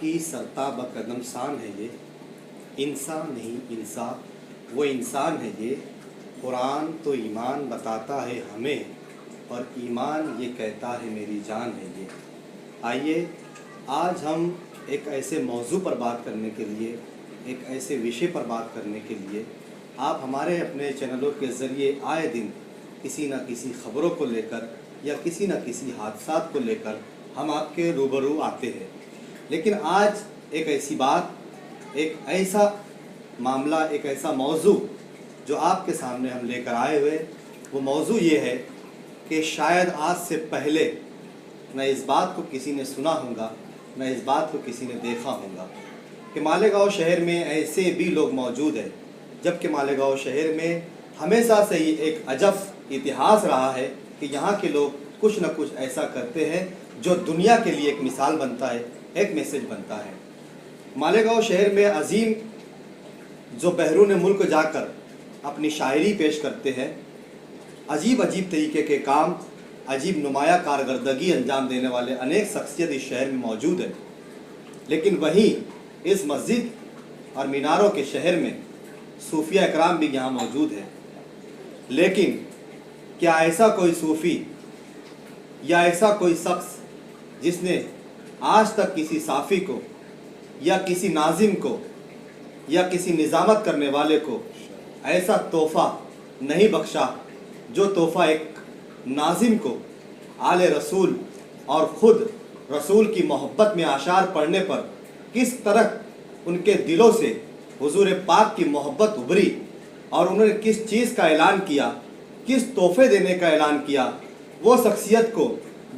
की सरताब कदम शान है ये, इंसान नहीं इंसाफ वो इंसान है ये। कुरान तो ईमान बताता है हमें और ईमान ये कहता है मेरी जान है ये। आइए आज हम एक ऐसे मौजू पर बात करने के लिए, एक ऐसे विषय पर बात करने के लिए आप हमारे अपने चैनलों के ज़रिए आए दिन किसी न किसी ख़बरों को लेकर या किसी न किसी हादसात को लेकर हम आपके रूबरू आते हैं। लेकिन आज एक ऐसी बात, एक ऐसा मामला, एक ऐसा मौजू जो आपके सामने हम लेकर आए हुए, वो मौजू ये है कि शायद आज से पहले न इस बात को किसी ने सुना होगा, न इस बात को किसी ने देखा होगा कि मालेगांव शहर में ऐसे भी लोग मौजूद हैं, जबकि मालेगांव शहर में हमेशा से ही एक अजब इतिहास रहा है कि यहाँ के लोग कुछ न कुछ ऐसा करते हैं जो दुनिया के लिए एक मिसाल बनता है, एक मैसेज बनता है। मालेगांव शहर में अजीम जो बहरून मुल्क जाकर अपनी शायरी पेश करते हैं, अजीब अजीब तरीके के काम, अजीब नुमाया कारकर्दगी अंजाम देने वाले अनेक शख्सियत इस शहर में मौजूद है। लेकिन वहीं इस मस्जिद और मीनारों के शहर में सूफिया इकराम भी यहाँ मौजूद है। लेकिन क्या ऐसा कोई सूफ़ी या ऐसा कोई शख्स जिसने आज तक किसी साफ़ी को या किसी नाजिम को या किसी निज़ामत करने वाले को ऐसा तोहफ़ा नहीं बख्शा जो तोहफ़ा एक नाजिम को आले रसूल और ख़ुद रसूल की मोहब्बत में आशार पढ़ने पर किस तरह उनके दिलों से हुजूर पाक की मोहब्बत उभरी और उन्होंने किस चीज़ का ऐलान किया, किस तोहफ़े देने का ऐलान किया। वो शख्सियत को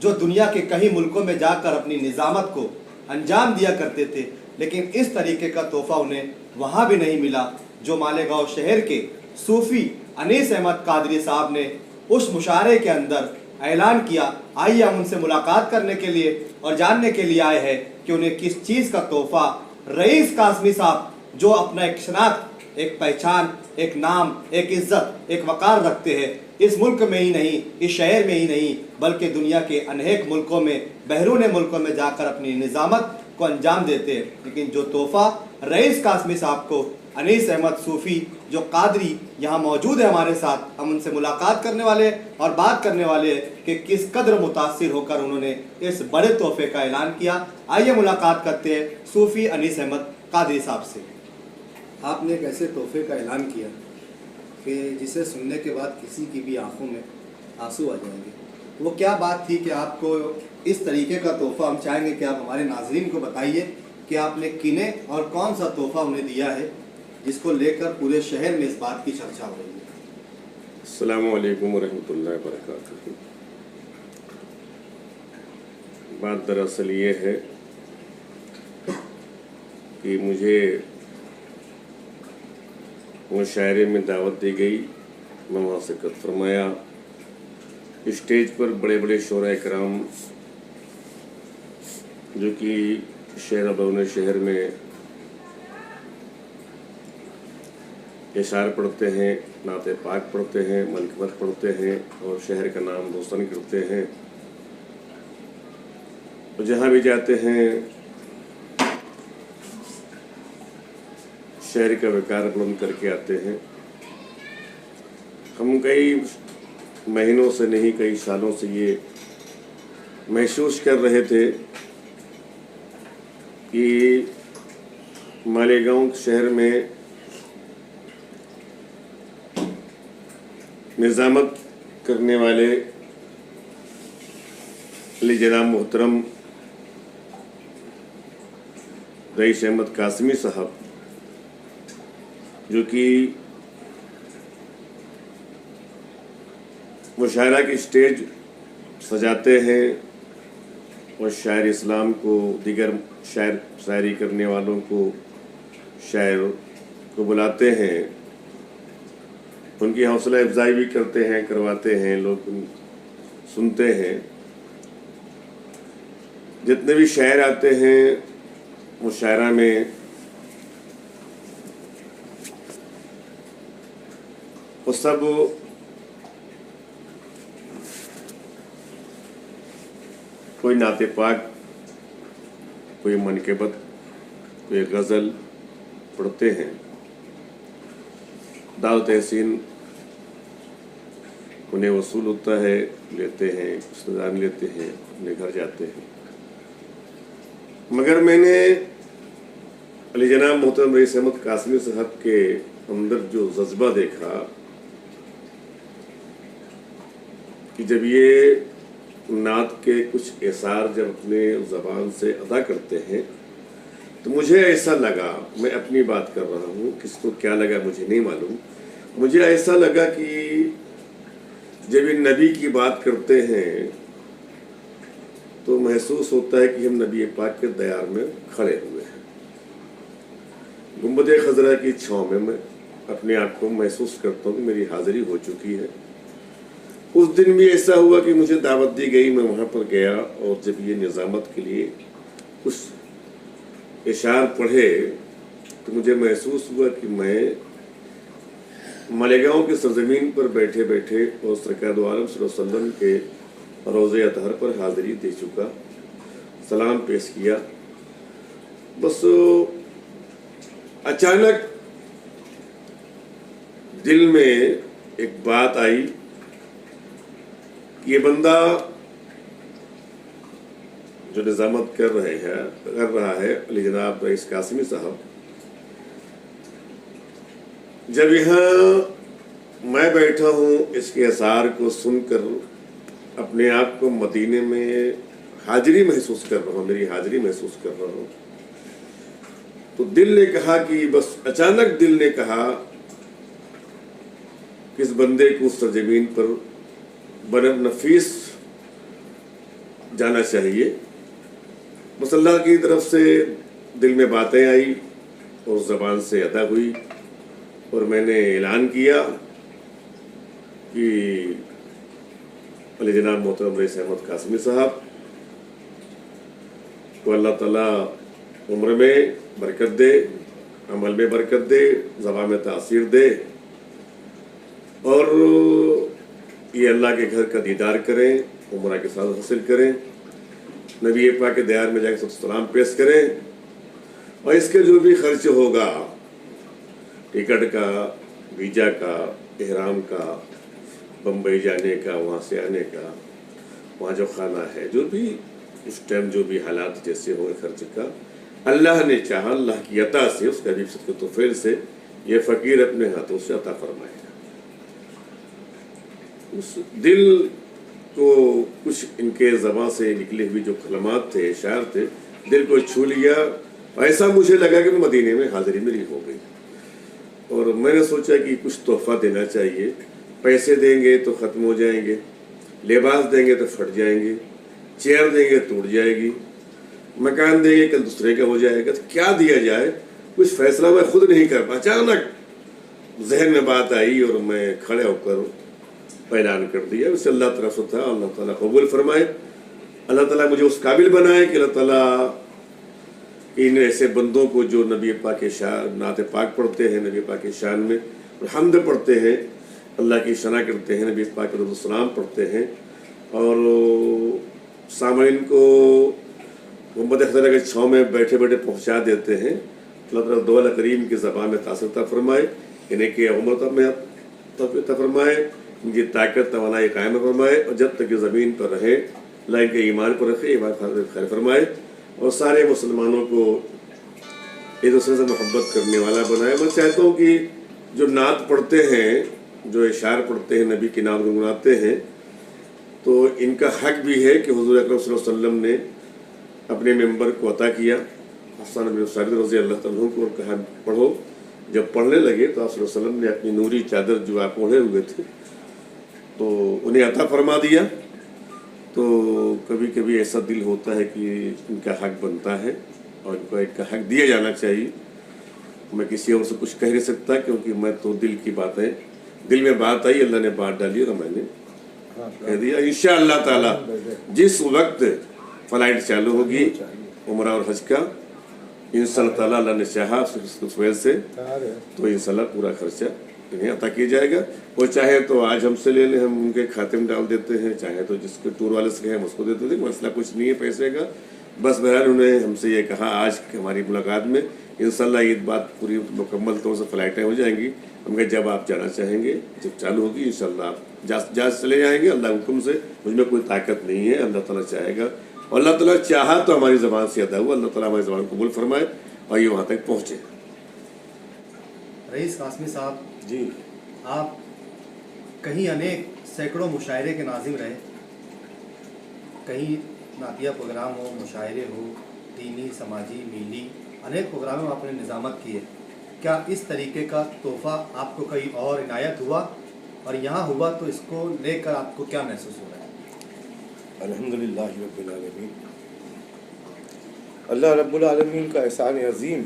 जो दुनिया के कई मुल्कों में जाकर अपनी निज़ामत को अंजाम दिया करते थे, लेकिन इस तरीके का तोहफ़ा उन्हें वहाँ भी नहीं मिला जो मालेगांव शहर के सूफ़ी अनीस अहमद कादरी साहब ने उस मुशायरे के अंदर ऐलान किया। आइए हम उनसे मुलाकात करने के लिए और जानने के लिए आए हैं कि उन्हें किस चीज़ का तोहफ़ा रईस कासमी साहब, जो अपना एक शनाख्त, एक पहचान, एक नाम, एक इज्जत, एक वक़ार रखते हैं, इस मुल्क में ही नहीं, इस शहर में ही नहीं, बल्कि दुनिया के अनेक मुल्कों में, बहरून मुल्कों में जाकर अपनी निज़ामत को अंजाम देते हैं। लेकिन जो तोहफ़ा रईस कासमी साहब को अनीस अहमद सूफ़ी जो कादरी यहाँ मौजूद है हमारे साथ, हम उनसे मुलाकात करने वाले और बात करने वाले कि किस कदर मुतासिर होकर उन्होंने इस बड़े तोहफ़े का ऐलान किया। आइए मुलाकात करते हैं सूफ़ी अनीस अहमद कादरी साहब से। आपने एक ऐसे तोहफ़े का ऐलान किया कि जिसे सुनने के बाद किसी की भी आंखों में आंसू आ जाएंगे। वो क्या बात थी कि आपको इस तरीके का तोहफ़ा, हम चाहेंगे कि आप हमारे नाज़रीन को बताइए कि आपने किन्हें और कौन सा तोहफ़ा उन्हें दिया है जिसको लेकर पूरे शहर में इस बात की चर्चा हो रही है। अस्सलामु अलैकुम वरहमतुल्लाहि वबरकातुहू। बात दरअसल ये है कि मुझे मुशायरे में दावत दी गई, मैं वहाँ शिरकत फरमाया। स्टेज पर बड़े बड़े शोरा इकराम जो कि शहर बरून शहर में इशार पढ़ते हैं, नाते पाक पढ़ते हैं, मनकबत पढ़ते हैं और शहर का नाम रोशन करते हैं। तो जहाँ भी जाते हैं शहर का वकार बुलंद करके आते हैं। हम कई महीनों से नहीं, कई सालों से ये महसूस कर रहे थे कि मालेगांव शहर में निज़ामत करने वाले जनाब मोहतरम रईस अहमद कासमी साहब, जो कि मुशायरा की स्टेज सजाते हैं और शायर इस्लाम को, दीगर शायर शायरी करने वालों को, शायर को बुलाते हैं, उनकी हौसला अफजाई भी करते हैं, करवाते हैं, लोग सुनते हैं। जितने भी शायर आते हैं मुशायरा में, वो सब कोई नाते पाक, कोई मनकबत, वे गज़ल पढ़ते हैं, दाव तहसीन उन्हें वसूल होता है, लेते हैं, रिश्तेदार लेते हैं, अपने घर जाते हैं। मगर मैंने अली जनाब मोहतरम रईस अहमद कासमी साहब के अंदर जो जज्बा देखा कि जब ये नात के कुछ एसार जब अपने ज़बान से अदा करते हैं तो मुझे ऐसा लगा, मैं अपनी बात कर रहा हूँ, किसको क्या लगा मुझे नहीं मालूम, मुझे ऐसा लगा कि जब इन नबी की बात करते हैं तो महसूस होता है कि हम नबी पाक के दयार में खड़े हुए हैं। गुंबद खजरा की छाँव में मैं अपने आप को महसूस करता हूँ कि मेरी हाज़िरी हो चुकी है। उस दिन भी ऐसा हुआ कि मुझे दावत दी गई, मैं वहाँ पर गया और जब ये निज़ामत के लिए कुछ इशार पढ़े तो मुझे महसूस हुआ कि मैं मालेगांव की सरजमीन पर बैठे बैठे और सरकार दो आलम सल्लल्लाहु अलैहि वसल्लम के रोज़े अतहर पर हाज़िरी दे चुका, सलाम पेश किया। बस अचानक दिल में एक बात आई कि ये बंदा जो निज़ामत कर रहा है अली जनाब रईस कासमी साहब, जब यहाँ मैं बैठा हूँ इसके असार को सुनकर अपने आप को मदीने में हाजिरी महसूस कर रहा हूँ, मेरी हाजिरी महसूस कर रहा हूँ, तो दिल ने कहा कि बस अचानक दिल ने कहा कि इस बंदे को उस सरजमीन पर बनब नफीस जाना चाहिए। बस अल्लाह की तरफ से दिल में बातें आई और ज़बान से अदा हुई और मैंने ऐलान किया कि अली जनाब मोहतरम रईस अहमद कासमी साहब को अल्लाह ताला उम्र में बरकत दे, अमल में बरकत दे, ज़बान में तासीर दे और ये अल्लाह के घर का दीदार करें, उम्रा के साथ हासिल करें, नबी पाक के दयार में जाकर सलाम पेश करें और इसके जो भी खर्च होगा, टिकट का, वीज़ा का, एहराम का, बम्बई जाने का, वहाँ से आने का, वहाँ जो खाना है, जो भी उस टाइम जो भी हालात जैसे होंगे खर्च का, अल्लाह ने चाहा, अल्लाह की अता से, उसका भी सदक़े तोफ़ील से ये फ़कीर अपने हाथों से अता फरमाएगा। उस दिल को कुछ इनके ज़बान से निकले हुए जो कलमात थे, शायर थे, दिल को छू लिया। ऐसा मुझे लगा कि मदीने में हाज़िरी मेरी हो गई और मैंने सोचा कि कुछ तोहफ़ा देना चाहिए। पैसे देंगे तो ख़त्म हो जाएंगे, लिबास देंगे तो फट जाएंगे, चेयर देंगे टूट जाएगी, मकान देंगे कल दूसरे का हो जाएगा, तो क्या दिया जाए, कुछ फैसला मैं खुद नहीं कर पाया। अचानक जहन में बात आई और मैं खड़े होकर ऐलान कर दिया। उसे अल्लाह तरफ से था, अल्लाह ताला कबूल फरमाए, अल्लाह ताला मुझे उस काबिल बनाए कि अल्लाह ताला इन ऐसे बंदों को जो नबी पाक के शान नात पाक पढ़ते हैं, नबी पाक के शान में हमद पढ़ते हैं, अल्लाह की शना करते हैं, नबी पाक के सलाम पढ़ते हैं और सामईन को गुंबद खजरा के छाँव में बैठे बैठे पहुँचा देते हैं। अल्लाह ताला दो अल करीम की ज़बान में तासीर फरमाए, इन्हें के उम्र में तौफ़ीक़ फरमाए, इनकी ताकत तवानाई कायम फरमाए और जब तक ये ज़मीन पर रहे अल्लाह इनके ईमान पर रखे, ईमान खैर फरमाए और सारे मुसलमानों को एक दूसरे से मोहब्बत करने वाला बनाए। मैं चाहता हूँ कि जो नात पढ़ते हैं, जो इशार पढ़ते हैं, नबी की नाम गुनगुनाते हैं, तो इनका हक भी है कि हुज़ूर अकरम सल्लल्लाहु अलैहि वसल्लम ने अपने मेंबर को अता किया हसन बिन साबित रज़ी अल्लाह तआला अन्हु को और कहा पढ़ो। जब पढ़ने लगे तो आप सल्लल्लाहु अलैहि वसल्लम ने अपनी नूरी चादर जो आप ओढ़े हुए थे तो उन्हें अता फरमा दिया। तो कभी कभी ऐसा दिल होता है कि इनका हक बनता है और इनको इनका हक दिया जाना चाहिए। मैं किसी और से कुछ कह नहीं सकता क्योंकि मैं तो दिल की बातें, दिल में बात आई, अल्लाह ने बात डाली और मैंने कह दिया। इंशाअल्लाह ताला जिस वक्त फ़्लाइट चालू होगी उम्रा और हज का, इंशाअल्लाह ताला अल्लाह ने चाहा से तो इंशाअल्लाह पूरा खर्चा इन्हें अता किया जाएगा। वो चाहे तो आज हमसे ले लें, हम उनके खाते में डाल देते हैं, चाहे तो जिसके टूर वाले से हम उसको देते थे, मसला कुछ नहीं है पैसे का। बस बहरहाल उन्होंने हमसे ये कहा आज की हमारी मुलाकात में इंशाल्लाह ईद बाद पूरी मुकम्मल तौर से फ़्लाइटें हो जाएंगी। हम कहे जब आप जाना चाहेंगे, जब चालू होगी इंशाल्लाह आप जा चले जाएंगे। अल्लाह के हुक्म से, मुझ में कोई ताकत नहीं है, अल्लाह ताला चाहेगा और अल्लाह ताला चाहा तो हमारी ज़बान से अदा हुआ। अल्लाह ताला हमारी ज़बान कबूल फरमाए और ये वहाँ तक पहुँचे। रईस कासमी साहब जी, आप कहीं अनेक सैकड़ों मुशायरे के नाज़िम रहे, कहीं नातिया प्रोग्राम हो, मुशायरे हो, दीनी, समाजी, मीली, अनेक प्रोग्रामों में आपने निज़ामत की है। क्या इस तरीके का तोहफ़ा आपको कहीं और इनायत हुआ, और यहाँ हुआ तो इसको लेकर आपको क्या महसूस हो रहा है? अल्हम्दुलिल्लाह रब्बिल आलमीन। अल्लाह रब्बुल आलमीन का एहसान अज़ीम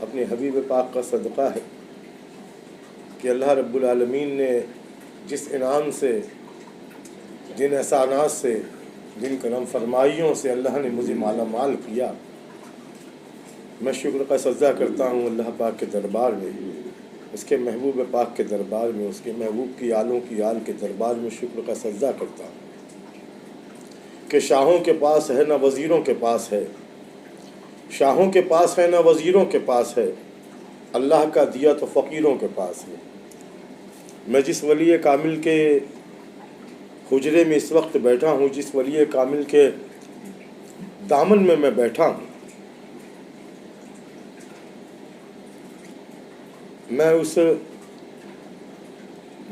अपने हबीब पाक का सदक़ा है कि अल्लाह रब्बुल आलमीन ने जिस इनाम से, जिन एहसानात से, जिन करम फरमाइयों से अल्लाह ने मुझे माला माल किया, मैं शुक्र का सजदा करता हूँ अल्लाह पाक के दरबार में, उसके महबूब पाक के दरबार में, उसके महबूब की आलों की आल के दरबार में शुक्र का सजदा करता हूँ कि शाहों के पास है ना वज़ीरों के पास है, शाहों के पास है ना वज़ीरों के पास है, अल्लाह का दिया तो फ़कीरों के पास है। मैं जिस वली कामिल के हुजरे में इस वक्त बैठा हूँ, जिस वली कामिल के दामन में मैं बैठा हूँ, मैं उस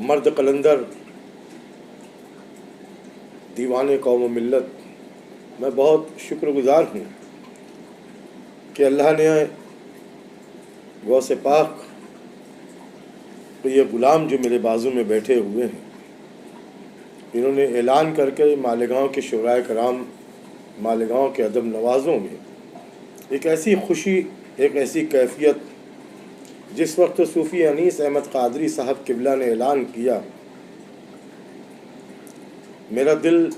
मर्द कलंदर दीवाने कौम मिल्लत, मैं बहुत शुक्रगुज़ार हूँ कि अल्लाह ने गौसे पाक तो ये ग़ुलाम जो मेरे बाजू में बैठे हुए हैं, इन्होंने ऐलान करके मालेगांव के शुराए कराम, मालेगांव के अदब नवाज़ों में एक ऐसी खुशी, एक ऐसी कैफियत, जिस वक्त सूफ़ी अनीस अहमद क़ादरी साहब किबला ने ऐलान किया, मेरा दिल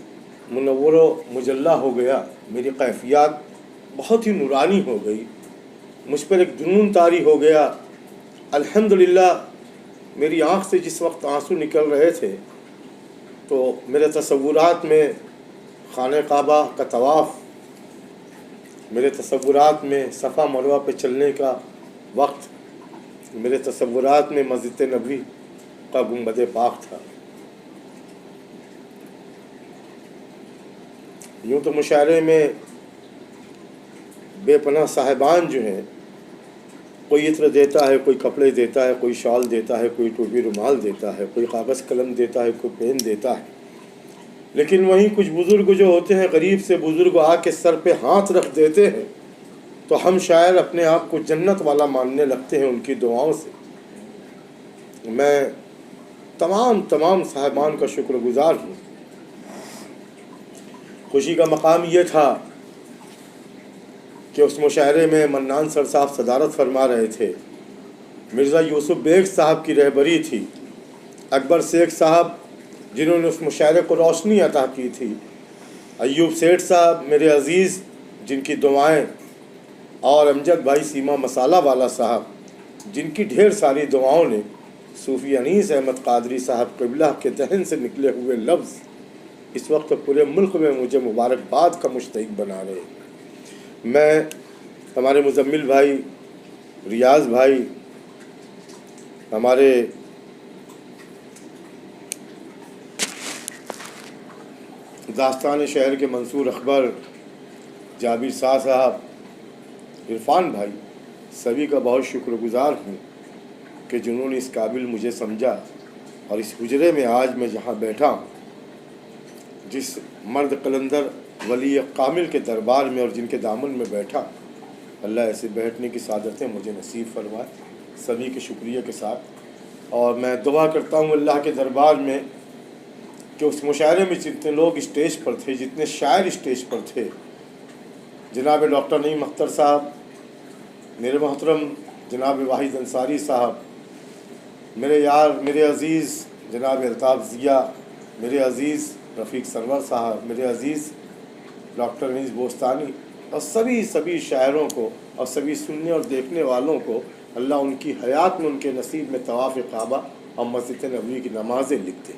मुनव्वर व मुजल्ला हो गया, मेरी कैफियत बहुत ही नूरानी हो गई, मुझ पर एक जुनून तारी हो गया। अल्हम्दुलिल्लाह मेरी आँख से जिस वक्त आंसू निकल रहे थे तो मेरे तसव्वुरात में खाने काबा का तवाफ़, मेरे तसव्वुरात में सफ़ा मरवा पे चलने का वक्त, मेरे तसव्वुरात में मस्जिद नबी का गुंबद पाक था। यूँ तो मुशायरे में बेपनाह साहिबान जो हैं, कोई इत्र देता है, कोई कपड़े देता है, कोई शॉल देता है, कोई टोपी रुमाल देता है, कोई कागज़ कलम देता है, कोई पेन देता है, लेकिन वहीं कुछ बुज़ुर्ग जो होते हैं, गरीब से बुज़ुर्ग आके सर पे हाथ रख देते हैं तो हम शायर अपने आप को जन्नत वाला मानने लगते हैं उनकी दुआओं से। मैं तमाम साहिबान का शुक्रगुज़ार हूँ। खुशी का मकाम ये था कि उस मुशायरे में मन्नान सर साहब सदारत फरमा रहे थे, मिर्ज़ा यूसुफ बेग साहब की रहबरी थी, अकबर शेख साहब जिन्होंने उस मुशायरे को रोशनी अता की थी, अय्यूब सेठ साहब मेरे अज़ीज़ जिनकी दुआएं, और अमजद भाई सीमा मसाला वाला साहब जिनकी ढेर सारी दुआओं ने सूफ़ी अनीस अहमद क़ादरी साहब क़िबला के दहन से निकले हुए लफ्ज़ इस वक्त पूरे मुल्क में मुझे मुबारकबाद का मुस्तहिक़ बना रहे। मैं हमारे मुज़म्मिल भाई, रियाज़ भाई, हमारे दास्तान शहर के मंसूर अकबर, जाबिर शाह साहब, इरफान भाई, सभी का बहुत शुक्रगुज़ार हूँ कि जिन्होंने इस काबिल मुझे समझा और इस हुजरे में आज मैं जहाँ बैठा हूँ, जिस मर्द कलंदर वली कामिल के दरबार में और जिनके दामन में बैठा, अल्लाह ऐसे बैठने की सादतें मुझे नसीब फरमाए सभी के शुक्रिया के साथ। और मैं दुआ करता हूँ अल्लाह के दरबार में कि उस मुशायरे में जितने लोग स्टेज पर थे, जितने शायर स्टेज पर थे, जनाब डॉक्टर नईम अख्तर साहब, मेरे मोहतरम जनाब वाहिद अंसारी साहब, मेरे यार, मेरे अज़ीज़ जनाब अल्ताफ़ ज़िया, मेरे अज़ीज़ रफ़ीक सरवर साहब, मेरे अज़ीज़ डॉक्टर अनीस बोस्तानी, और सभी शायरों को और सभी सुनने और देखने वालों को अल्लाह उनकी हयात में उनके नसीब में तवाफ़ काबा और मस्जिद नबवी की नमाज़ें लिख दे।